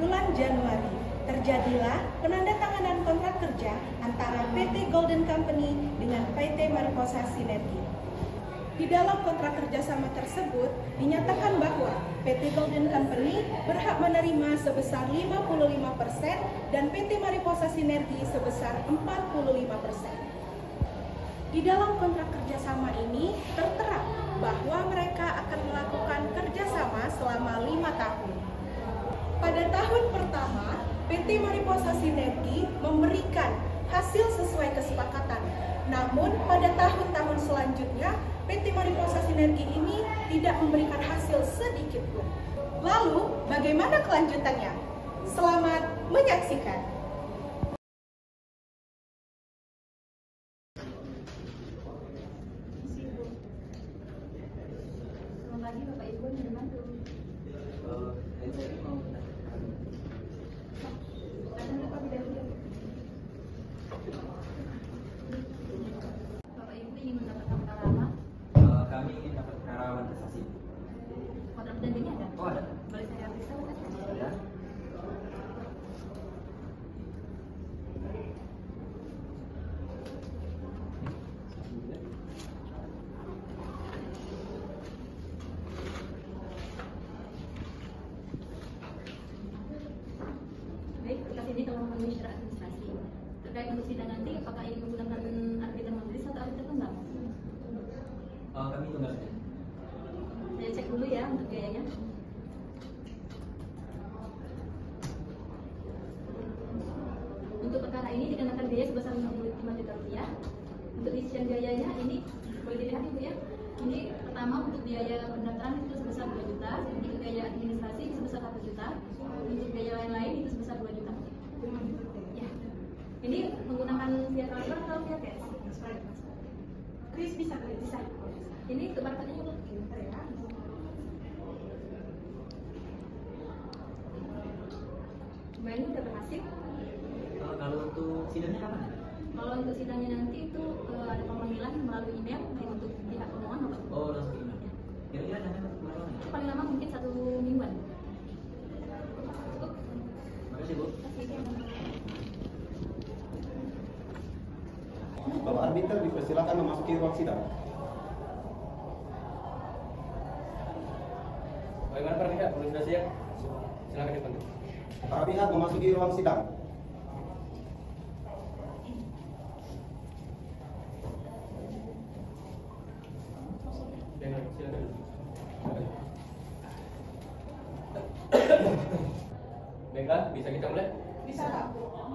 bulan Januari, terjadilah penandatanganan kontrak kerja antara PT Golden Company dengan PT Mariposa Sinergi. Di dalam kontrak kerjasama tersebut dinyatakan bahwa PT Golden Company berhak menerima sebesar 55% dan PT Mariposa Sinergi sebesar 45%. Di dalam kontrak kerjasama ini tertera bahwa mereka akan melakukan kerjasama selama 5 tahun. Pada tahun pertama, PT Mariposa Sinergi memberikan hasil sesuai kesepakatan. Namun pada tahun-tahun selanjutnya, PT Mariposa Sinergi ini tidak memberikan hasil sedikit pun. Lalu, bagaimana kelanjutannya? Selamat menyaksikan. Selamat pagi Bapak Ibu yang dibantu. Bapak Ibu ingin mendapatkan perkara apa? Kami ingin dapat perkara kasasi. Kontrak janjinya ada? Oh, ada. Boleh saya periksa? Ya. Baik, berkas ini tolong memenuhi syarat administrasi. Terkait untuk sidang nanti, apakah ini menggunakan arbiter majelis atau arbiter tunggal? Kami tunggal saja. Saya cek dulu ya untuk biayanya. Untuk perkara ini dikenakan biaya sebesar 55 juta rupiah. Untuk isian biayanya ini boleh dilihat Ibu ya. Ini pertama untuk biaya pendaftaran itu sebesar 2 juta, untuk biaya administrasi itu sebesar 1 juta, untuk biaya lain-lain itu sebesar 2 juta. Ya. Ini menggunakan via transfer atau via cash? Kris bisa. Ini untuk barcode-nya Ibu. Ini udah berhasil. Kalau untuk sidangnya kapan ya? Kalau untuk sidangnya nanti itu ada pemanggilan melalui email baik untuk pihak pemohon maupun Oh, langsung email. Kira-kira jangan berapa lama ya? paling lama mungkin 1 mingguan. Makasih Bu. Bapak arbiter dipersilakan memasuki ruang sidang. Bagaimana para pihak? Belum sudah siap? Silakan dipanggil. Para pihak memasuki ruang sidang. Silakan. Baiklah, bisa kita mulai? Bisa, Pak.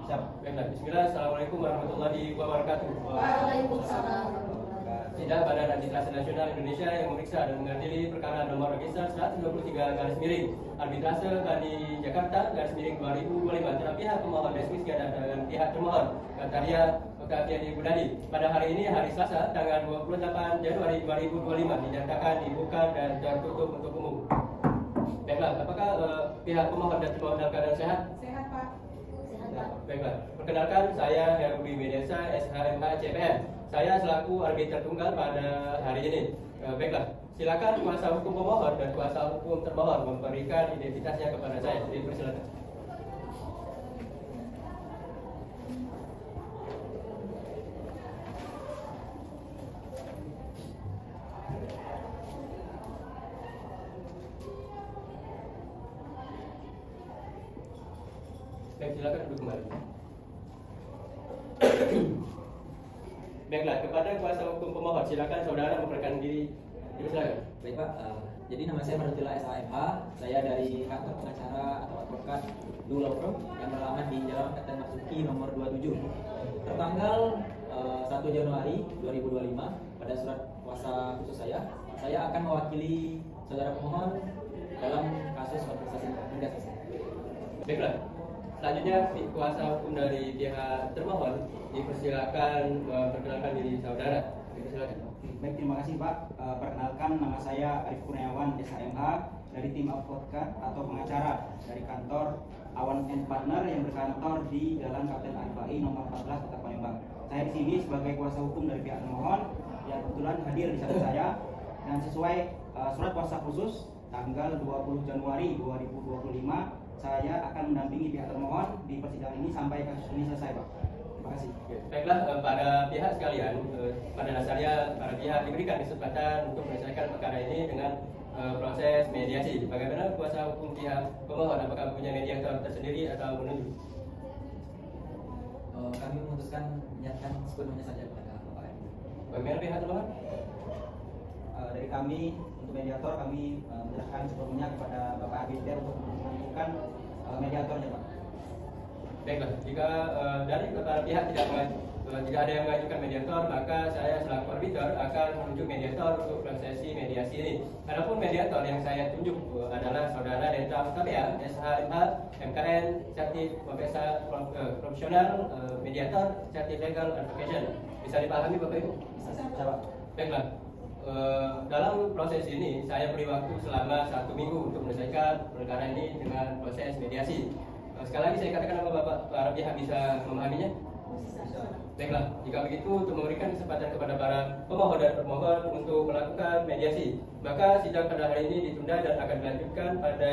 Bisa. Baiklah, bismillah. Assalamualaikum warahmatullahi wabarakatuh. Waalaikumsalam. Sidang Badan Arbitrase Nasional Indonesia yang memeriksa dan mengadili perkara nomor register 123 arbitrase Kadi Jakarta /2025 antara pihak pemohon Desmis dan pihak termohon Kataria Oktaviani Budadi pada hari ini hari Selasa tanggal 28 Januari 2025 dinyatakan dibuka dan tertutup untuk umum. Baiklah, apakah pihak pemohon dan termohon dalam keadaan sehat? Sehat, Pak. Baiklah, perkenalkan saya Herudi Medesa, SHMH CPM. Saya selaku arbiter tunggal pada hari ini. Baiklah, silakan kuasa hukum pemohon dan kuasa hukum termohon memberikan identitasnya kepada saya. Dipersilakan. Baik, silakan duduk kembali. Baiklah, kepada kuasa hukum pemohon, silakan saudara memperkenalkan diri. Silakan. Baik Pak, jadi nama saya Marutila SHMH. Saya dari kantor pengacara atau advokat Law Firm yang beralamat di Jalan Kapten Marzuki nomor 27. Tertanggal 1 Januari 2025 pada surat kuasa khusus saya akan mewakili saudara pemohon dalam kasus organisasi hingga selesai. Baiklah. Selanjutnya kuasa hukum dari pihak termohon dipersilakan memperkenalkan diri saudara. Dipersilakan. Baik, terima kasih Pak. Perkenalkan, nama saya Arif Kurniawan SHMH dari tim advokat atau pengacara dari kantor Awan & Partner yang berkantor di Jalan Kapten Arifai nomor 14 Kota Palembang. Saya di sini sebagai kuasa hukum dari pihak termohon yang kebetulan hadir di samping saya dan sesuai surat kuasa khusus tanggal 20 Januari 2025 saya akan mendampingi pihak termohon di persidangan ini sampai kasus ini selesai, Pak. Terima kasih. Baiklah, pada pihak sekalian, pada dasarnya para pihak diberikan kesempatan untuk menyelesaikan perkara ini dengan proses mediasi. Bagaimana kuasa hukum pihak pemohon, apakah punya mediator tersendiri atau menunjuk? Kami memutuskan menyatakan sepenuhnya saja kepada Bapak Ibu. Bagaimana pihak termohon? Dari kami untuk mediator kami menyerahkan sepenuhnya kepada Bapak Arbiter untuk menentukan mediatornya, Pak. Baiklah, jika dari para pihak tidak ada yang mengajukan mediator, maka saya selaku arbiter akan menunjuk mediator untuk prosesi mediasi ini. Adapun mediator yang saya tunjuk adalah saudara Dendra KPA, SHMH, MKN, Certif Profesional, Mediator, Certif Legal Advocation. Bisa dipahami Bapak Ibu? Bisa, Pak. Baiklah. Dalam proses ini saya beri waktu selama 1 minggu untuk menyelesaikan perkara ini dengan proses mediasi. Sekali lagi saya katakan apa Bapak, para pihak bisa memahaminya? Baiklah, jika begitu untuk memberikan kesempatan kepada para pemohon dan termohon untuk melakukan mediasi, maka sidang pada hari ini ditunda dan akan dilanjutkan pada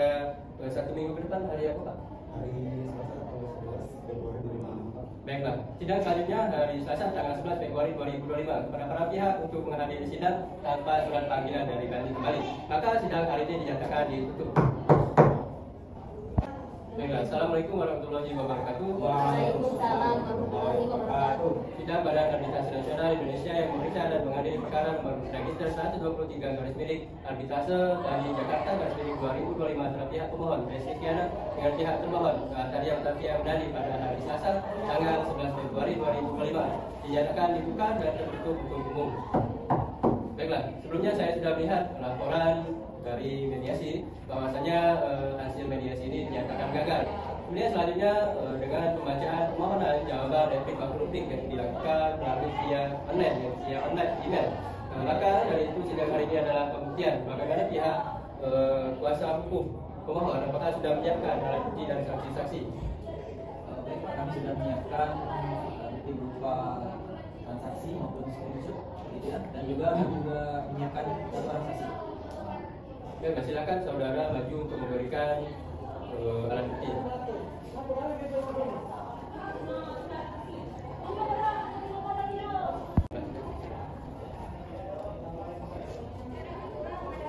1 minggu ke depan. Hari apa Pak? Hari Selasa tanggal 11 Februari 2025. Baiklah, sidang selanjutnya hari Selasa tanggal 11 Februari 2025 kepada para pihak untuk menghadiri sidang tanpa surat panggilan dari kami kembali. Maka sidang hari ini dinyatakan ditutup. Baiklah, Assalamualaikum warahmatullahi wabarakatuh. Waalaikumsalam warahmatullahi wabarakatuh. Sidang Badan Arbitrase Nasional Indonesia yang memeriksa dan mengadili perkara nomor register 123 arbitrase dari Jakarta /2025 antara pihak pemohon Resikiana dengan pihak termohon tadi yang berdali pada hari Selasa tanggal 11 Februari 2025 dinyatakan dibuka dan tertutup untuk umum. Baiklah, sebelumnya saya sudah melihat laporan dari mediasi bahwasanya hasil mediasi ini dinyatakan gagal. Kemudian selanjutnya dengan pembacaan permohonan jawaban dan feedback publik yang dilakukan melalui via online email. Maka dari itu sidang hari ini adalah pembuktian bagaimana pihak kuasa hukum pemohon apakah sudah menyiapkan alat bukti dan saksi-saksi. Baik, kami sudah menyiapkan bukti berupa transaksi maupun screenshot, gitu ya, dan juga menyiapkan satu orang saksi. Oke, silakan saudara maju untuk memberikan alat bukti.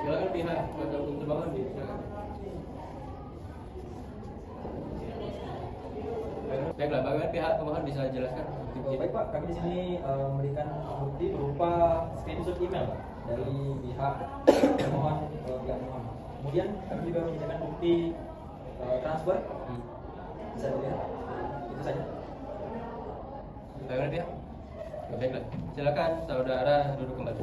Silakan pihak kuasa hukum termohon, silakan. Baiklah, bagaimana pihak pemohon bisa jelaskan? Baik Pak, kami di sini memberikan bukti berupa screenshot email dari pihak pemohon ke pihak pemohon. Kemudian kami juga menyediakan bukti transfer. Bisa dilihat. Itu saja. Bagaimana pihak? Baiklah, silakan saudara duduk kembali.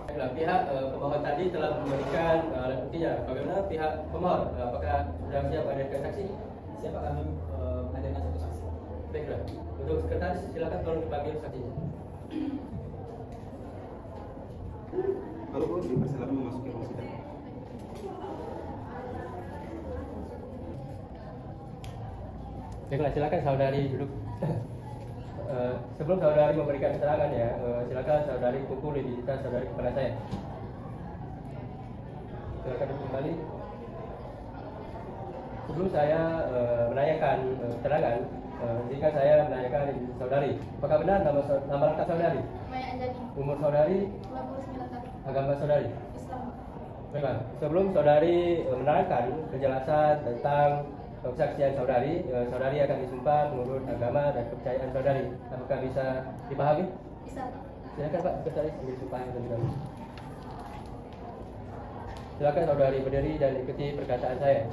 Baiklah, pihak pemohon tadi telah memberikan alat buktinya. Bagaimana pihak pemohon? Apakah sudah siap menghadirkan saksi? Siapa kami menghadirkan satu saksi? Baiklah, untuk sekretaris silakan tolong dipanggil saksinya. Halo Bu, dipersilakan memasuki ruang sidang. Baiklah, silakan saudari duduk. Sebelum saudari memberikan keterangan ya, silakan saudari kumpul identitas saudari kepada saya. Silakan duduk kembali. Sebelum saya menanyakan keterangan, jika saya menanyakan saudari, apakah benar nama lengkap saudari? Maya Anjani, Umur saudari? 29 tahun, Agama saudari? Islam. Baiklah, sebelum saudari menerangkan penjelasan tentang kesaksian saudari, saudari akan disumpah menurut agama dan kepercayaan saudari. Apakah bisa dipahami? Bisa. Silakan Pak, sekretaris disumpah terlebih dahulu. Silakan saudari berdiri dan ikuti perkataan saya.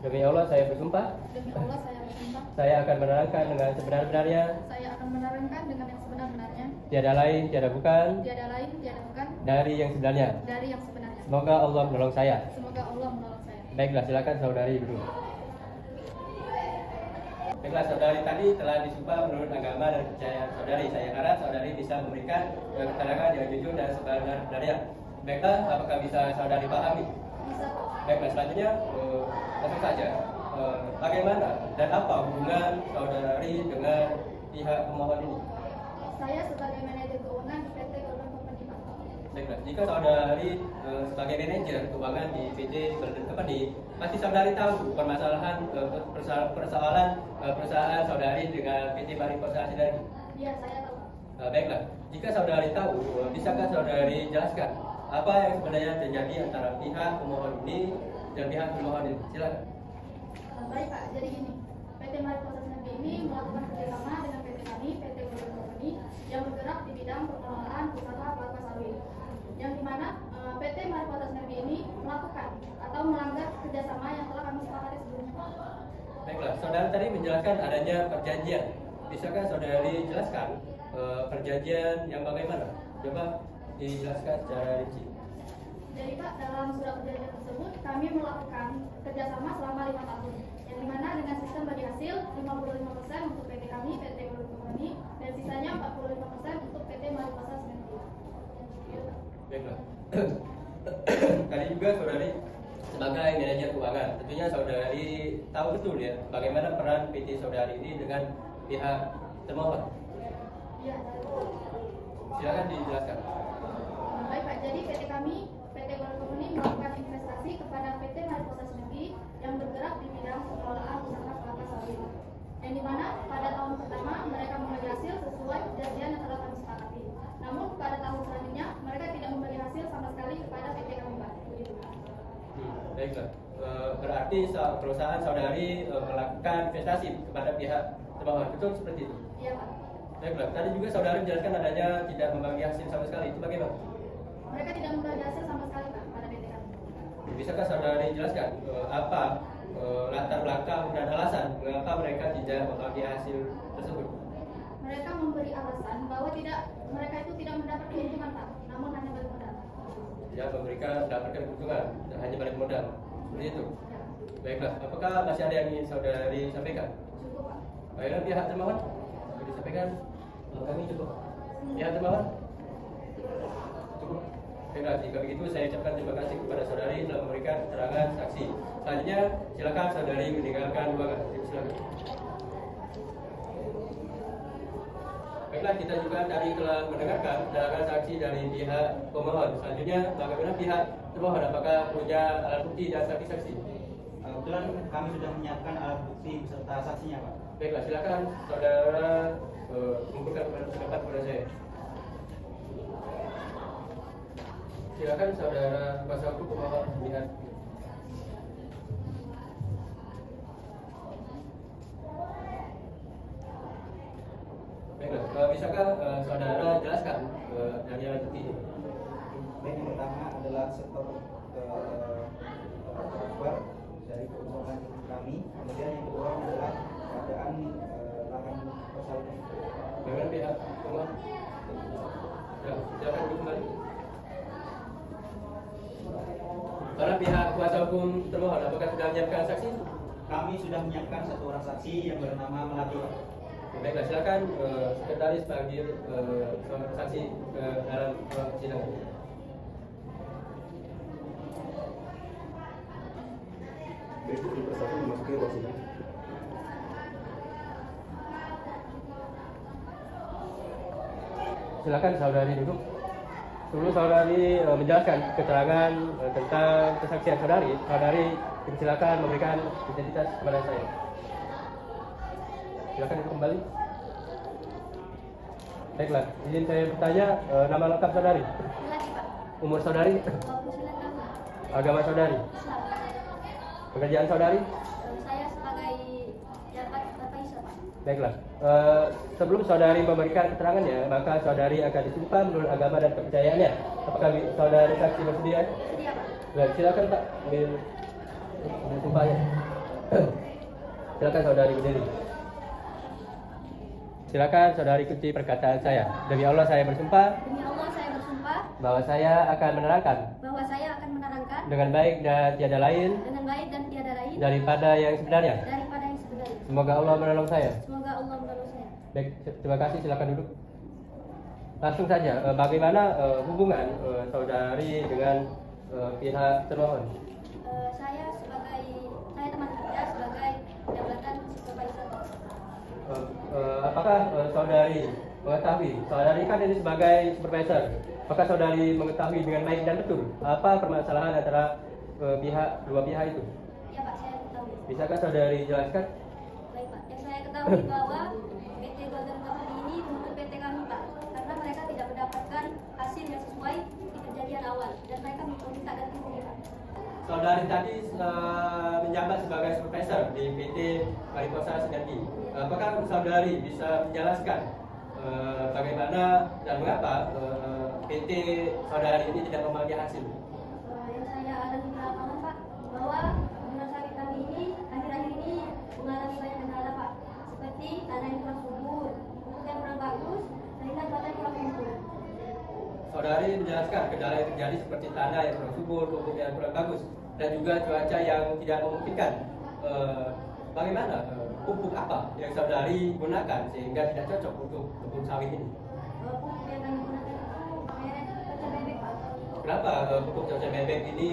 Demi Allah saya bersumpah. Demi Allah saya bersumpah. Saya akan menerangkan dengan sebenar-benarnya. Saya akan menerangkan dengan yang sebenar-benarnya. Tiada lain, tiada bukan. Tiada lain, tiada bukan. Dari yang sebenarnya. Dari yang sebenarnya. Semoga Allah menolong saya. Semoga Allah menolong saya. Baiklah, silakan saudari duduk. Baiklah, saudari tadi telah disumpah menurut agama dan kepercayaan saudari. Saya harap saudari bisa memberikan keterangan yang jujur dan sebenar-benarnya. Baiklah, apakah bisa saudari pahami? Bisa. Baiklah, selanjutnya langsung saja. Bagaimana dan apa hubungan saudari dengan pihak pemohon ini? Saya sebagai manajer keuangan di PT Golden Company. Baiklah, jika saudari sebagai manajer keuangan di PT Golden Company, pasti saudari tahu permasalahan persoalan perusahaan saudari dengan PT Mariposa Sinergi. Iya, saya tahu. Baiklah, jika saudari tahu, bisakah saudari jelaskan apa yang sebenarnya terjadi antara pihak pemohon ini dan pihak pemohon ini? Silakan. Baik Pak, jadi gini, PT Mariposa Sinergi ini melakukan kerjasama dengan PT kami, PT Golden Company, yang bergerak di bidang pengelolaan usaha kelapa sawit. Yang dimana PT Mariposa Sinergi ini melakukan atau melanggar kerjasama yang telah kami sepakati sebelumnya. Baiklah, saudara tadi menjelaskan adanya perjanjian. Bisakah saudari jelaskan perjanjian yang bagaimana? Coba dijelaskan secara rinci. Jadi Pak, dalam surat perjanjian tersebut kami melakukan kerjasama selama 5 tahun, yang dimana dengan sistem bagi hasil 55% untuk PT kami, PT Golden Company, dan sisanya 45% untuk PT Mariposa Sinergi. Baiklah. Tadi juga saudari sebagai manajer keuangan, tentunya saudari tahu betul ya bagaimana peran PT saudari ini dengan pihak termohon. Iya. Silakan dijelaskan. Baik Pak, jadi PT kami, PT Golden Company melakukan investasi kepada PT Mariposa Sinergi yang bergerak di bidang pengelolaan usaha kelapa sawit. Yang dimana pada tahun pertama mereka membagi hasil sesuai perjanjian yang telah kami sepakati. Namun pada tahun selanjutnya mereka tidak membagi hasil sama sekali kepada PT kami Pak. Begitu Pak. Baiklah. Berarti perusahaan saudari melakukan investasi kepada pihak termohon, betul seperti itu? Iya Pak. Baiklah. Tadi juga saudari menjelaskan adanya tidak membagi hasil sama sekali. Itu bagaimana? Mereka tidak membagi hasil sama sekali Pak pada PT kami. Bisakah saudari jelaskan apa latar belakang dan alasan mengapa mereka tidak membagi hasil tersebut? Mereka memberi alasan bahwa mereka itu tidak mendapat keuntungan Pak, namun hanya balik modal. Tidak mendapatkan keuntungan, hanya balik modal. Seperti itu. Baiklah, apakah masih ada yang ingin saudari sampaikan? Cukup Pak. Baiklah, pihak termohon boleh disampaikan. Kami cukup. Pihak termohon cukup. Baiklah, jika begitu saya ucapkan terima kasih kepada saudari telah memberikan keterangan saksi. Selanjutnya silakan saudari meninggalkan ruangan. Silakan. Baiklah, kita juga tadi telah mendengarkan keterangan saksi dari pihak pemohon. Selanjutnya bagaimana pihak termohon, apakah punya alat bukti dan saksi-saksi? Kebetulan kami sudah menyiapkan alat bukti beserta saksinya Pak. Baiklah, silakan saudara mengumpulkan pendapat kepada saya. Silakan saudara kuasa hukum pemohon lihat. Baiklah, bisakah saudara jelaskan dari alat bukti ini? Baik, yang pertama adalah setor transfer dari keuangan kami. Kemudian yang kedua adalah keadaan lahan persawahan. Bagaimana pihak pemohon? Ya, silakan duduk kembali. Para pihak kuasa hukum termohon, apakah sudah menyiapkan saksi? Kami sudah menyiapkan satu orang saksi yang bernama Melati. Baiklah, silakan sekretaris panggil saksi ke dalam ruang persidangan. Berikut dipersilakan memasuki ruang sidang. Silakan saudari duduk. Sebelum saudari menjelaskan keterangan tentang kesaksian saudari silakan memberikan identitas kepada saya. Silakan duduk kembali. Baiklah, izin saya bertanya nama lengkap saudari, Melati Pak. umur saudari, 29 tahun. agama saudari, pekerjaan saudari. Saya sebagai jabat supervisor Pak. Baiklah, sebelum saudari memberikan keterangannya, maka saudari akan disumpah menurut agama dan kepercayaannya. Apakah saudari saksi bersedia? Sedia Pak. Baik, silakan Pak, ambil sumpahnya. Silakan saudari berdiri. Silakan saudari ikuti perkataan saya. Demi Allah saya bersumpah Demi Allah saya bersumpah bahwa saya akan menerangkan bahwa saya akan menerangkan dengan baik dan tiada lain dengan baik dan tiada lain daripada yang sebenarnya. daripada yang sebenarnya. Semoga Allah menolong saya. Semoga Allah menolong saya. Baik, terima kasih. Silakan duduk. Langsung saja, bagaimana hubungan saudari dengan pihak termohon? Saya teman kerja sebagai jabatan supervisor. Apakah saudari mengetahui? Saudari kan ini sebagai supervisor. Apakah saudari mengetahui dengan baik dan betul apa permasalahan antara dua pihak itu? Ya Bisakah saudari jelaskan? Baik Pak, yang saya ketahui bahwa PT Golden Company ini menuntut PT kami Pak, karena mereka tidak mendapatkan hasil yang sesuai di perjanjian awal dan mereka meminta ganti rugi Pak. Saudari tadi menjabat sebagai supervisor di PT Mariposa Sinergi. Apakah saudari bisa menjelaskan bagaimana dan mengapa PT saudari ini tidak membagi hasil? Yang saya alami di lapangan Pak, bahwa perusahaan sawit kami ini akhir-akhir ini mengalami banyak kendala Pak, seperti tanah yang kurang subur, pupuk yang kurang bagus, sehingga cuaca yang kurang mendukung. Saudari menjelaskan kendala yang terjadi seperti tanah yang kurang subur, pupuk yang kurang bagus, dan juga cuaca yang tidak memungkinkan. Bagaimana pupuk apa yang saudari gunakan sehingga tidak cocok untuk kebun sawit ini? Pupuk yang kami gunakan itu merek Cocok Bebek Pak. Kenapa pupuk Cocok Bebek ini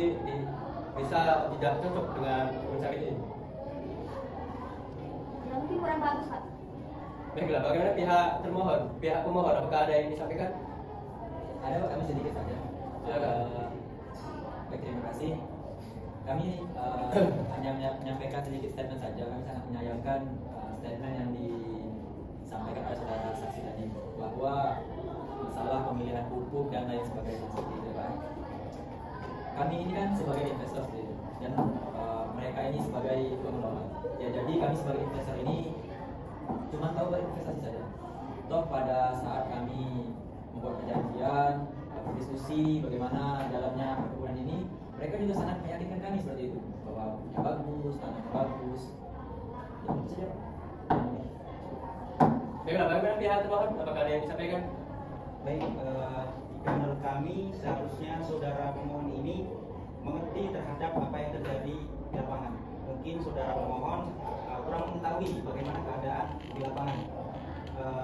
bisa tidak cocok dengan kebun sawit ini? Ya mungkin kurang bagus Pak. Baiklah, bagaimana pihak pemohon, apakah ada yang disampaikan? Ada Pak, kami sedikit saja. Baik, terima kasih. Kami hanya menyampaikan sedikit statement saja. Kami sangat menyayangkan statement yang disampaikan oleh saudara saksi tadi bahwa masalah pemilihan pupuk dan lain sebagainya seperti itu Pak. Kami ini kan sebagai investor sendiri dan mereka ini sebagai pengelola. Ya, jadi kami sebagai investor ini cuma tahu berinvestasi saja. Toh pada saat kami membuat perjanjian, berdiskusi bagaimana dalamnya perkebunan ini, mereka juga sangat meyakinkan kami seperti itu bahwa bagus, tanahnya bagus. Ya, itu saja. Baiklah, bagaimana pihak termohon? Apakah ada yang disampaikan? Baik, menurut kami seharusnya saudara pemohon ini mengerti terhadap apa yang terjadi di lapangan. Mungkin saudara pemohon kurang mengetahui bagaimana keadaan di lapangan,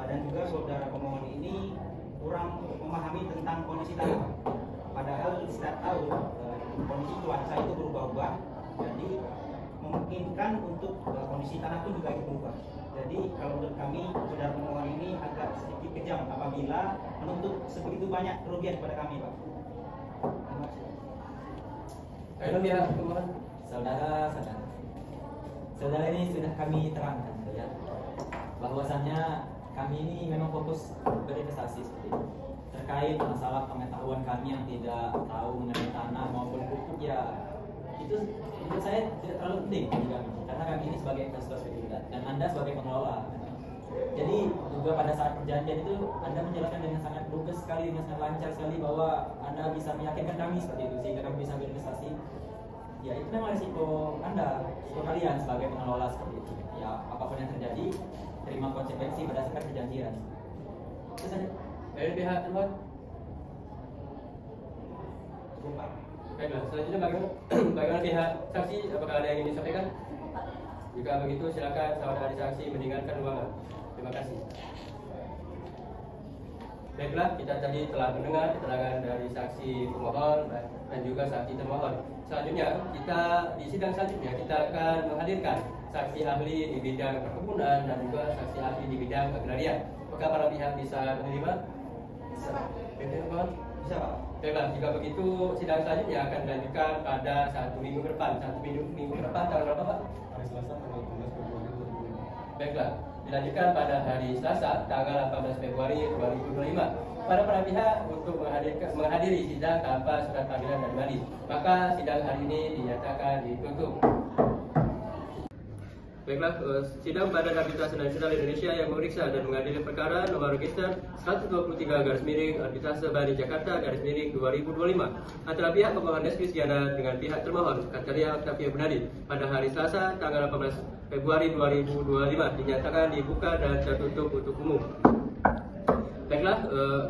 dan juga saudara pemohon ini kurang memahami tentang kondisi tanah. Padahal setiap tahun kondisi cuaca itu berubah-ubah, jadi memungkinkan untuk kondisi tanah pun juga berubah. Jadi kalau menurut kami saudara pemohon ini agak sedikit kejam apabila menuntut sebegitu banyak kerugian kepada kami Pak. Terima kasih. Ayo pihak pemohon. Saudara ini sudah kami terangkan ya, bahwasannya kami ini memang fokus berinvestasi seperti itu. Terkait masalah pengetahuan kami yang tidak tahu mengenai tanah maupun pupuk, ya itu menurut saya tidak terlalu penting bagi kami, karena kami ini sebagai investor seperti itu dan Anda sebagai pengelola. Jadi juga pada saat perjanjian itu Anda menjelaskan dengan sangat lugas sekali, dengan sangat lancar sekali bahwa Anda bisa meyakinkan kami seperti itu sehingga kami bisa berinvestasi. Ya itu memang risiko Anda, risiko kalian sebagai pengelola seperti itu. Ya apapun yang terjadi, terima konsekuensi berdasarkan perjanjian. Itu saja. Dari pihak termohon. Baiklah, selanjutnya bagaimana pihak saksi? Apakah ada yang ingin disampaikan? Jika begitu silakan saudara saksi meninggalkan ruangan. Terima kasih. Baiklah, kita tadi telah mendengar keterangan dari saksi pemohon dan juga saksi termohon. Selanjutnya, kita di sidang selanjutnya kita akan menghadirkan saksi ahli di bidang perkebunan dan juga saksi ahli di bidang agraria. Apakah para pihak bisa menerima? Bisa Pak. Termohon? Bisa Pak. Baiklah, jika begitu sidang selanjutnya akan dilanjutkan pada 1 minggu ke depan. 1 minggu ke depan tanggal berapa Pak? Hari Selasa tanggal 12 Februari 2025. Baiklah, dilanjutkan pada hari Selasa tanggal 18 Februari 2025. Para pihak untuk menghadiri sidang tanpa surat panggilan dari Madi. Maka sidang hari ini dinyatakan ditutup. Baiklah, sidang Badan Arbitrase Nasional Indonesia yang memeriksa dan mengadili perkara nomor register 123-Arbitrase Bani Jakarta /2025 antara pihak pemohon Deskris Giana dengan pihak termohon Kataria Octavia Bunadi pada hari Selasa tanggal 18 Februari 2025 dinyatakan dibuka dan tertutup untuk umum. Baiklah,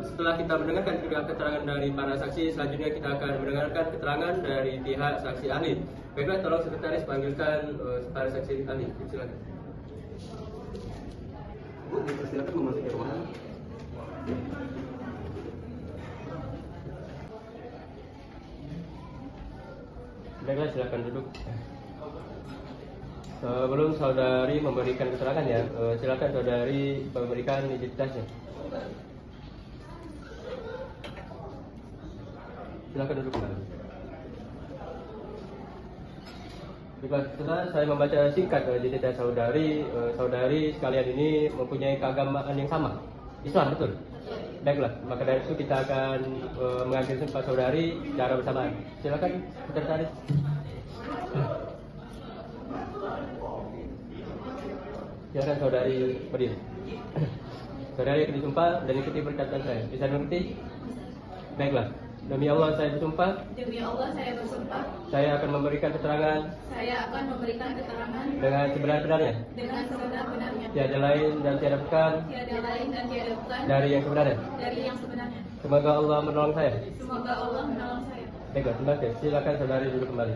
setelah kita mendengarkan keterangan dari para saksi, selanjutnya kita akan mendengarkan keterangan dari pihak saksi ahli. Baiklah, tolong sekretaris panggilkan para saksi ahli. Silakan. Bu, dipersilakan memasuki ruangan. Baiklah, silakan duduk. Sebelum saudari memberikan keterangan ya, silakan saudari memberikan identitasnya. Silakan duduk. Setelah saya membaca singkat identitas saudari, saudari sekalian ini mempunyai keagamaan yang sama, Islam, betul? Baiklah, maka dari itu kita akan mengambil sumpah saudari secara bersamaan. Silakan, sekretaris. Silakan saudari berdiri. Saudari akan disumpah dan ikuti perkataan saya. Bisa mengerti? Baiklah. Demi Allah saya bersumpah. Demi Allah saya bersumpah. Saya akan memberikan keterangan. Saya akan memberikan keterangan Dengan sebenar-benarnya. dengan sebenar-benarnya. Tiada lain dan tiada bukan. Tiada lain dan tiada bukan. Dari yang sebenarnya. Dari yang sebenarnya. Semoga Allah menolong saya. Semoga Allah menolong saya. Baiklah, terima kasih. Silakan saudari duduk kembali.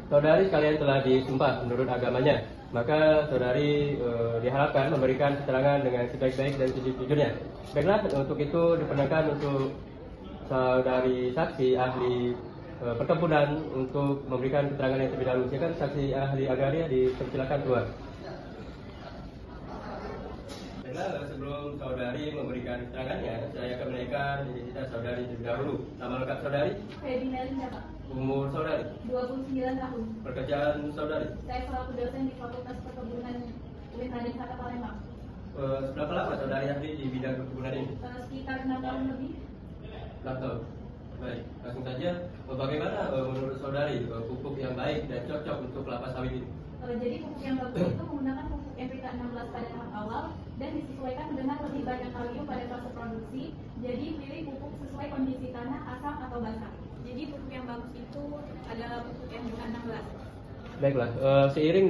Saudari sekalian telah disumpah menurut agamanya. Maka saudari diharapkan memberikan keterangan dengan sebaik-baik dan sejujurnya. Baiklah, untuk itu diperkenankan untuk saudari saksi ahli perkebunan untuk memberikan keterangan yang terlebih dahulu. Silakan saksi ahli agraria dipersilakan keluar. Baiklah, sebelum saudari memberikan keterangannya, saya akan menaikkan identitas saudari terlebih dahulu. Nama lengkap saudari? Feby Melinda, Pak. Umur saudari? 29 tahun. Pekerjaan saudari? Saya selaku dosen di Fakultas Perkebunan UIN Raden Sajat Palembang. Berapa lama saudari ahli di bidang perkebunan ini? Sekitar 6 tahun lebih. 6 tahun. Baik, langsung saja. Bagaimana menurut saudari pupuk yang baik dan cocok untuk kelapa sawit ini? Jadi pupuk yang bagus itu menggunakan pupuk NPK 16 pada tahap awal dan disesuaikan dengan lebih banyak kalium pada fase produksi. Jadi pilih pupuk sesuai kondisi tanah, asam atau basah. Jadi pupuk yang bagus itu adalah pupuk NPK 16. Baiklah, seiring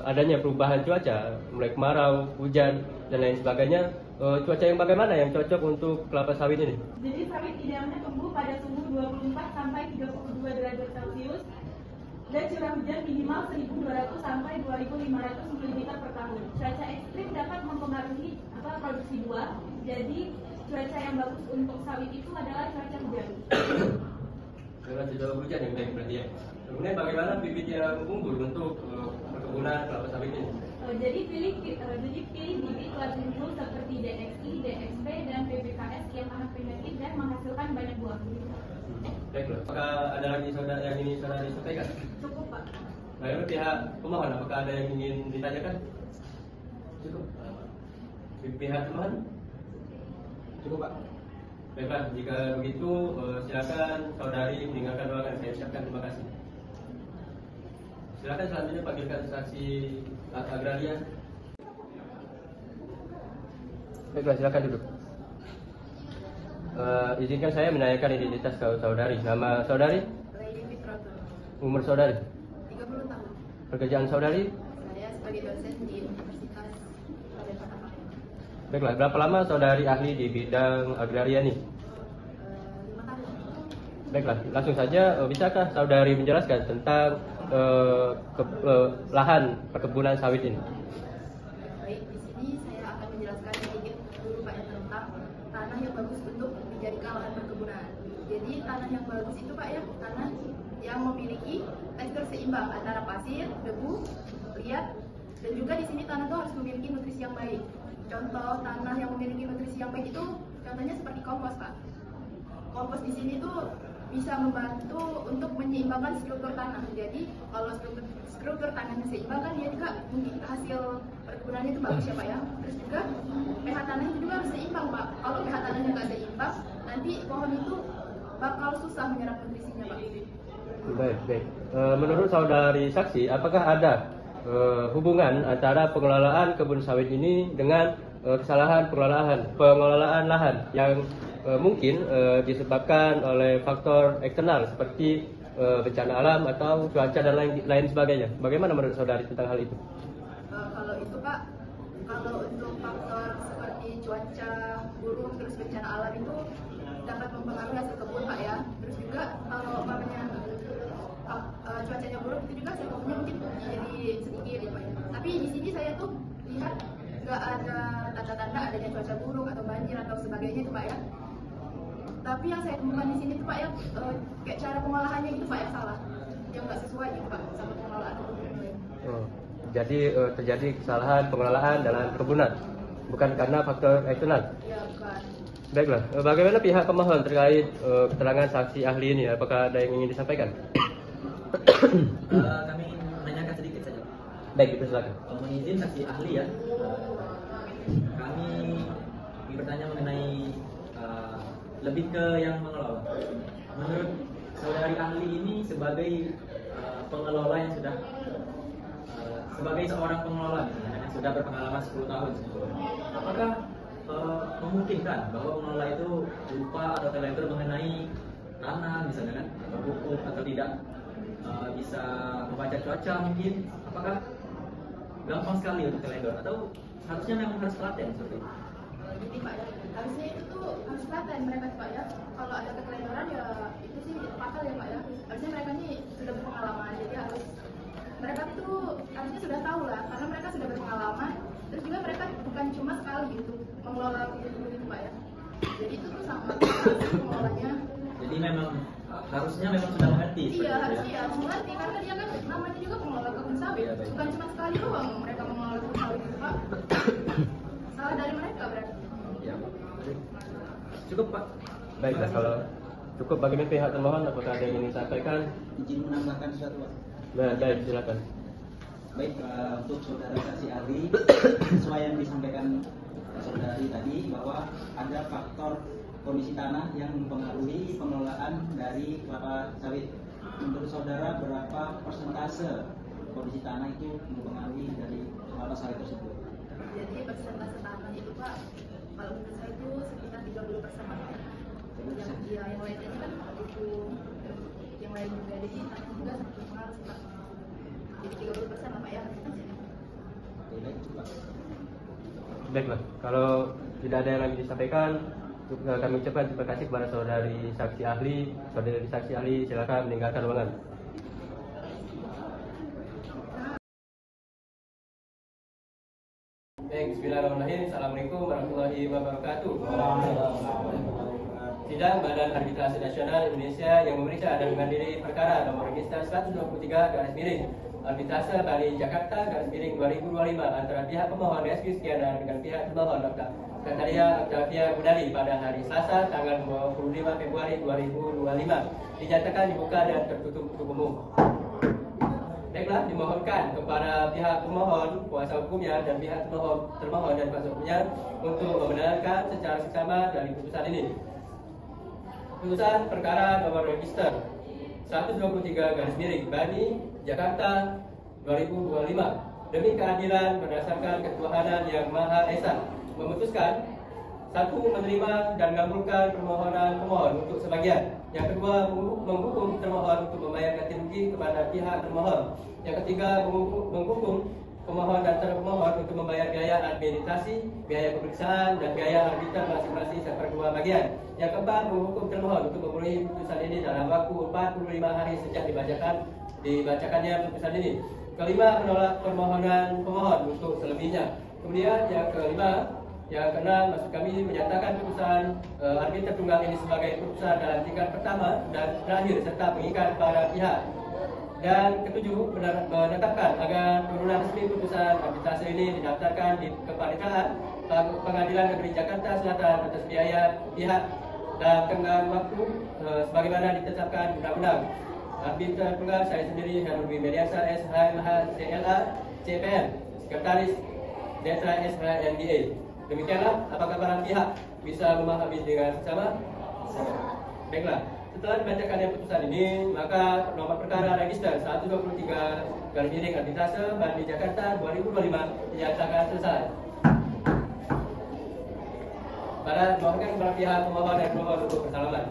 adanya perubahan cuaca, mulai kemarau, hujan, dan lain sebagainya, cuaca yang bagaimana yang cocok untuk kelapa sawit ini? Jadi sawit idealnya tumbuh pada suhu 24 sampai 32 derajat Celcius dan curah hujan minimal 1.200 sampai 2.500 ml per tahun. Cuaca ekstrim dapat mempengaruhi produksi buah. Jadi cuaca yang bagus untuk sawit itu adalah cuaca hujan. Karena tidak hujan yang baik berarti ya. Kemudian bagaimana bibit yang unggul untuk perkebunan kelapa sawit ini? Jadi pilih bibit kelas unggul seperti DXI, DXP, dan PBKS yang tahan penyakit dan menghasilkan banyak buah. Baiklah. Apakah ada lagi saudara yang ingin saudara disampaikan? Cukup, Pak. Baiklah, pihak pemohon, apakah ada yang ingin ditanyakan? Cukup. Pihak pemohon? Cukup, Pak. Baiklah, jika begitu silakan saudari meninggalkan ruangan. Saya ucapkan terima kasih. Silakan selanjutnya panggilkan saksi agraria. Baiklah, silakan duduk. Izinkan saya menanyakan identitas saudari. Nama saudari? Lady Fitroto, Umur saudari? 30 tahun. Pekerjaan saudari? Saya sebagai dosen di Universitas Palembang. Baiklah, berapa lama saudari ahli di bidang agraria ini? 5 tahun. Baiklah, langsung saja, bisakah saudari menjelaskan tentang lahan perkebunan sawit ini? Baik, di sini saya akan menjelaskan sedikit dulu Pak tentang tanah yang bagus untuk dijadikan lahan perkebunan. Jadi tanah yang bagus itu Pak ya, tanah yang memiliki tekstur seimbang antara pasir, debu, liat, dan juga di sini tanah itu harus memiliki nutrisi yang baik. Contoh tanah yang memiliki nutrisi yang baik itu contohnya seperti kompos Pak. Kompos di sini tuh bisa membantu untuk menyeimbangkan struktur tanah. Jadi kalau struktur tanahnya seimbang kan dia juga mungkin hasil perkebunannya itu bagus ya Pak ya. Terus juga pH tanahnya juga harus seimbang Pak. Kalau pH tanahnya nggak seimbang, nanti pohon itu bakal susah menyerap nutrisinya Pak. Baik. Menurut saudari saksi, apakah ada hubungan antara pengelolaan kebun sawit ini dengan kesalahan pengelolaan lahan yang mungkin disebabkan oleh faktor eksternal seperti bencana alam atau cuaca dan lain sebagainya? Bagaimana menurut saudari tentang hal itu? Kalau itu Pak, kalau untuk faktor seperti cuaca buruk terus bencana alam itu dapat mempengaruhi hasil kebun Pak ya. Terus juga kalau cuacanya buruk itu juga hasil kebunnya mungkin jadi sedikit ya Pak. Tapi di sini saya tuh lihat nggak ada tanda-tanda adanya cuaca buruk atau banjir atau sebagainya itu Pak ya. Tapi yang saya temukan di sini tuh Pak ya, kayak cara pengolahannya gitu Pak yang salah, yang nggak sesuai gitu Pak sama pengelolaan kebun. Jadi terjadi kesalahan pengelolaan dalam perkebunan, bukan karena faktor eksternal. Ya bukan. Baiklah, bagaimana pihak pemohon terkait keterangan saksi ahli ini? Apakah ada yang ingin disampaikan? Kami ingin menanyakan sedikit saja. Baik, silakan. Mohon izin saksi ahli ya. Kami ingin bertanya mengenai lebih ke yang mengelola. Menurut saudari ahli ini sebagai pengelola yang sudah sebagai seorang pengelola misalnya, yang sudah berpengalaman 10 tahun, apakah memungkinkan bahwa pengelola itu lupa atau terlempar mengenai tanah misalnya kan, atau hukum atau tidak bisa membaca cuaca mungkin? Apakah gampang sekali untuk terlempar atau harusnya memang harus telaten seperti itu? Jadi Pak ya, harusnya itu tuh harus telaten mereka Pak ya. Kalau ada ketelendoran ya itu sih fatal ya Pak ya. Harusnya mereka ini sudah berpengalaman, jadi harus mereka tuh harusnya sudah tahu lah, karena mereka sudah berpengalaman. Terus juga mereka bukan cuma sekali gitu mengelola kebun itu Pak ya. Jadi itu tuh sama pengelolanya. Jadi memang harusnya memang sudah mengerti. Iya, harusnya harus mengerti karena dia kan namanya juga pengelola kebun sawit. Iya, baik. Bukan cuma sekali doang mereka mengelola kebun sawit itu Pak. Salah dari mereka berarti. Ya. Cukup Pak. Baiklah, kalau cukup bagi pihak termohon, apakah ada yang ingin disampaikan? Izin menambahkan sesuatu, Pak. Baik, silakan. Baik, untuk saudara saksi ahli, sesuai yang disampaikan saudari tadi bahwa ada faktor kondisi tanah yang mempengaruhi pengelolaan dari kelapa sawit. Menurut saudara berapa persentase kondisi tanah itu mempengaruhi dari kelapa sawit tersebut? Jadi persentase tanah itu Pak, kalau menurut saya itu sekitar 30% Pak. Yang lainnya kan itu yang lain juga, jadi tanah juga sangat berpengaruh sih Pak. Jadi 30% lah Pak ya. Oke, baik, Pak. Baiklah, kalau tidak ada yang lagi disampaikan, kami ucapkan terima kasih kepada saudari saksi ahli. Saudari saksi ahli, silakan meninggalkan ruangan. Baik, bismillahirrahmanirrahim. Assalamualaikum warahmatullahi wabarakatuh. Sidang Badan Arbitrase Nasional Indonesia yang memeriksa dan mengadili perkara nomor register 123 Arbitrase Bali Jakarta 2025 antara pihak pemohon Reski Sekiana dengan pihak termohon Dr. Zakaria Octavia Budali pada hari Selasa tanggal 25 Februari 2025 dinyatakan dibuka dan tertutup untuk umum. Baiklah, dimohonkan kepada pihak pemohon, kuasa hukumnya dan pihak termohon dan kuasa hukumnya untuk membenarkan secara seksama dari putusan ini. Putusan perkara nomor register 123 Bani Jakarta 2025 demi keadilan berdasarkan ketuhanan yang Maha Esa memutuskan: satu, menerima dan mengabulkan permohonan pemohon untuk sebagian. Yang kedua, menghukum termohon untuk membayar ganti rugi kepada pihak termohon. Yang ketiga, menghukum pemohon dan termohon untuk membayar biaya administrasi, biaya pemeriksaan, dan biaya arbiter masing-masing serta kedua bagian. Yang keempat, menghukum termohon untuk memenuhi putusan ini dalam waktu 45 hari sejak dibacakannya putusan ini. Kelima, menolak permohonan pemohon untuk selebihnya. Kemudian yang keenam, maksud kami menyatakan putusan arbiter tunggal ini sebagai putusan dalam tingkat pertama dan terakhir serta mengikat para pihak. Dan ketujuh, menetapkan agar turunan resmi putusan arbitrase ini didaftarkan di Kepaniteraan Pengadilan Negeri Jakarta Selatan atas biaya pihak dan tenggang waktu sebagaimana ditetapkan undang-undang. Arbiter tunggal saya sendiri Heru Dwi Mediasa SHMH CLA CPN, Sekretaris Detra SHMDA. Demikianlah, apakah para pihak bisa memahami dengan sama? Baiklah, setelah dibacakannya putusan ini, maka nomor perkara register 123 Arbitrase Bani Jakarta 2025 dinyatakan selesai. Pada mohonkan kepada pihak pemohon dan pemohon untuk bersalaman.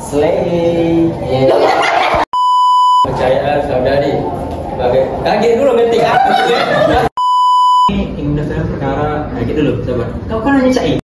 Slay. Percayaan saudari. Kaget dulu meeting. Ini ingin mendaftarkan perkara kayak gitu loh, sahabat. Kau kan hanya cai.